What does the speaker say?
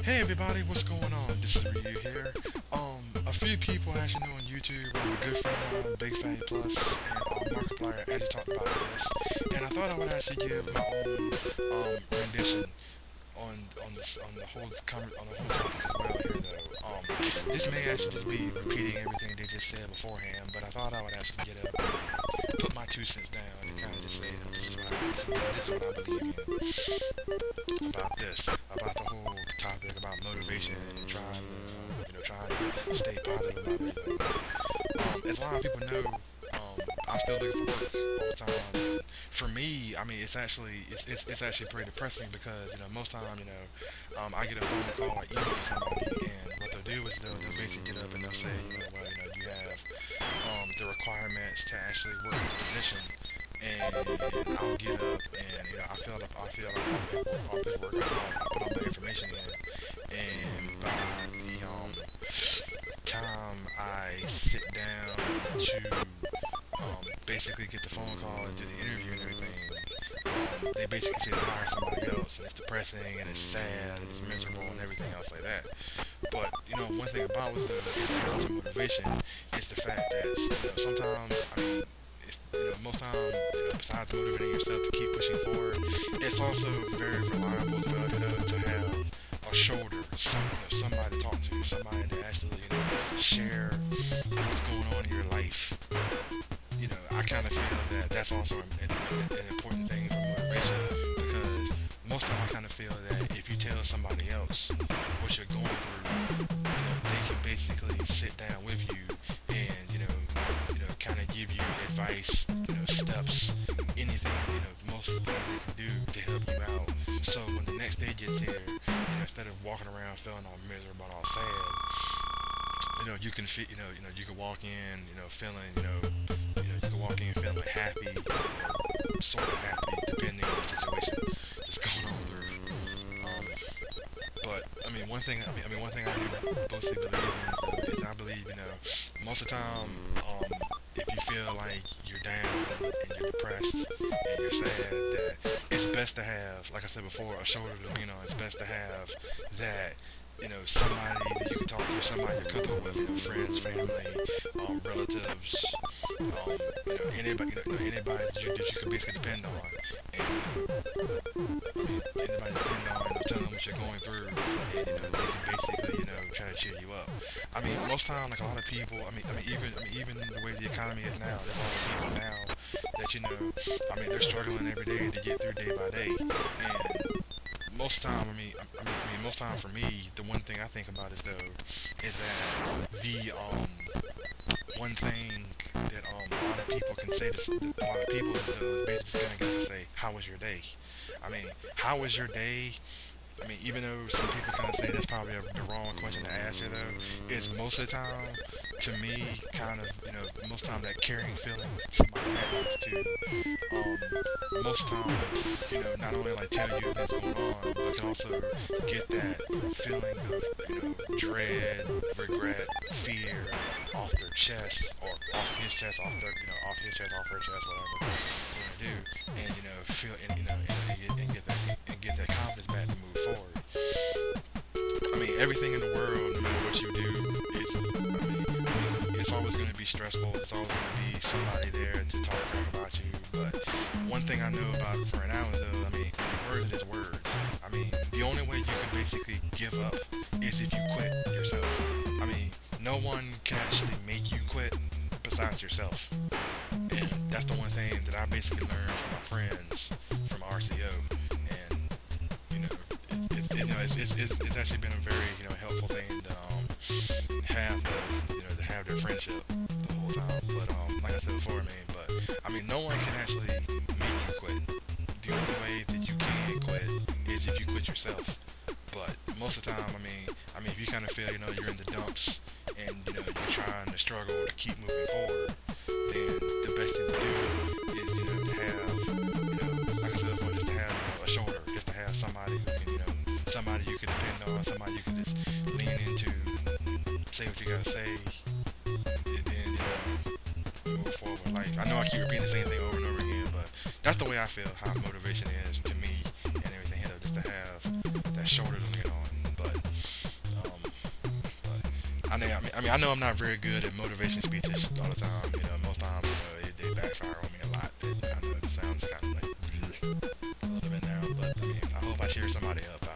Hey everybody, what's going on? This is Ryu here. A few people actually know on YouTube, a good friend of mine, Big Fatty Plus, and Markiplier actually talked about this, and I thought I would actually give my own rendition on the whole topic as well here though. This may actually just be repeating everything they just said beforehand, but I thought I would actually put my 2 cents down and kind of just say that this is what I believe in about the whole topic about motivation and trying to stay positive about everything. As a lot of people know, I'm still looking for work all the time. For me, I mean, it's actually pretty depressing because most time I get a phone call or email from somebody, and what they'll do is they'll basically get up and they'll say, well, you have the requirements to actually work this position, and I'll get up and I feel like all this work I put all my information in, and by the time I sit down to basically get the phone call and do the interview and everything, they basically say to hire somebody else, and it's depressing and it's sad and it's miserable and everything else like that. But one thing about the motivation is the fact that sometimes, I mean, most times, besides motivating yourself to keep pushing forward, it's also very reliable as well, to have a shoulder, somebody to talk to, somebody to actually, share what's going on in your life. I kind of feel that that's also an important thing for motivation, because most of the time I kind of feel that if you tell somebody else what you're going through, they can basically sit down with you and, kind of give you advice, steps, anything, most of the things they can do to help you out. So when the next day gets here, instead of walking around feeling all miserable and all sad, you can feel, you can walk in, feeling, you can walk in feeling like happy, or sort of happy, depending on the situation that's going on through. But one thing I do mostly believe in is I believe, most of the time, if you feel like you're down and you're depressed and you're sad, that it's best to have, like I said before, a shoulder to lean on. It's best to have that, somebody that you can talk to, somebody you're comfortable with, friends, family, relatives, anybody, anybody that you can basically depend on. And, anybody to depend on, tell them what you're going through, and, they can basically, try to cheer you up. I mean, most time, like a lot of people, even the way the economy is now, there's a lot of people now that, they're struggling every day to get through day by day. And most time, most time for me, the one thing I think about is that the one thing that a lot of people can say to a lot of people is basically just gonna get to say, "How was your day?" How was your day? Even though some people kind of say that's probably the wrong question to ask here, though, is most of the time, to me, kind of, most of the time that caring feelings somebody has to, most time, not only like tell you what's going on, but can also get that feeling of, dread, regret, fear off their chest, or off his chest, off his chest, off her chest, whatever you want to do, and, feel, and get that confidence back to move forward. Everything in the world, no matter what you do, it's always going to be stressful. There's always going to be somebody there to talk about you. But one thing I know about for an hour, though, words is words. The only way you can basically give up is if you quit yourself. No one can actually make you quit besides yourself. And that's the one thing that I basically learned from my friends from RCO. And it's actually been a very helpful thing to have to have their friendship the whole time. But like I said before, no one can actually make you quit. The only way that you can quit is if you quit yourself. But most of the time, if you kind of feel you're in the dumps and you're trying to struggle to keep moving forward, then the best thing to do is to have like I said before, just to have a shoulder, just to have somebody who can somebody you can depend on, somebody you can just lean into, say what you gotta say, and then move forward with life. I know I keep repeating the same thing over and over again, but that's the way I feel how motivation is to me and everything, just to have that shoulder to lean on. But I know I'm not very good at motivation speeches all the time. You know, most times, they backfire on me a lot. I know it sounds kind of like a little bit now, but I mean, I hope I cheer somebody up.